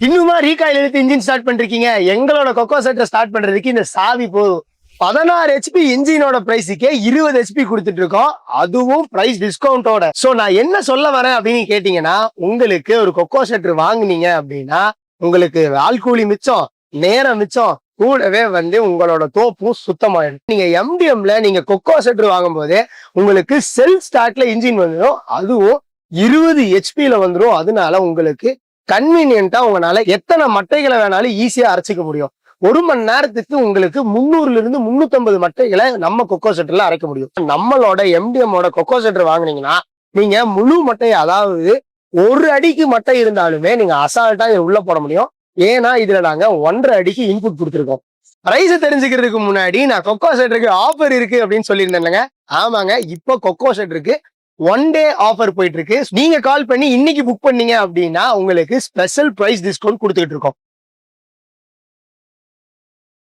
இன்னுமா ரீகாயில் எடுத்து engine start பண்றீங்க? எங்களோட கொக்கோ செட்டை ஸ்டார்ட் பண்றதுக்கு இந்த சாவி போதும். 16 HP இன்ஜினோட பிரைஸுக்கே 20 HP கொடுத்துட்டு இருக்கோம், அதுவும் பிரைஸ் டிஸ்கவுண்டோட. சோ நான் என்ன சொல்ல வரேன் அப்படின்னு கேட்டீங்கன்னா, உங்களுக்கு ஒரு கொக்கோ செட்டர் வாங்குனீங்க அப்படின்னா உங்களுக்கு ஆள்கூலி மிச்சம், நேரம் மிச்சம், கூடவே உங்களோட தோப்பும் சுத்தமாயிடும். நீங்க எம்டிஎம்ல நீங்க கொக்கோ செட்டர் வாங்கும் போதே உங்களுக்கு செல்ஃப் ஸ்டார்ட்ல இன்ஜின் வந்துடும், அதுவும் 20 HP வந்துடும். அதனால உங்களுக்கு கன்வீனியன்ட்டா உங்களால எத்தனை மட்டைகளை வேணாலும் ஈஸியா அரைச்சிக்க முடியும். 1 மணி நேரத்துக்கு உங்களுக்கு 300 இருந்து 350 மட்டைகளை நம்ம கொக்கோ செட்டர்ல அரைக்க முடியும். நம்மளோட எம்டிஎம்மோட கொக்கோ செட்டர் வாங்குனீங்கன்னா நீங்க முழு மட்டை, அதாவது 1 அடிக்கு மட்டை இருந்தாலுமே நீங்க அசால்ட்டா உள்ள போட முடியும். ஏன்னா இதுல நாங்க 1.5 அடிக்கு இன்புட் கொடுத்துருக்கோம். பிரைஸ் தெரிஞ்சுக்கிறதுக்கு முன்னாடி நான் கொக்கோ செட்டருக்கு ஆஃபர் இருக்கு அப்படின்னு சொல்லியிருந்தேன்லங்க. ஆமாங்க, இப்போ கொக்கோ செட்டருக்கு 1 டே ஆஃபர் போயிட்டு இருக்கு. நீங்க கால் பண்ணி இன்னைக்கு புக் பண்ணீங்க அப்படின்னா உங்களுக்கு ஸ்பெஷல் பிரைஸ் டிஸ்கவுண்ட் கொடுத்துட்டு இருக்கோம்.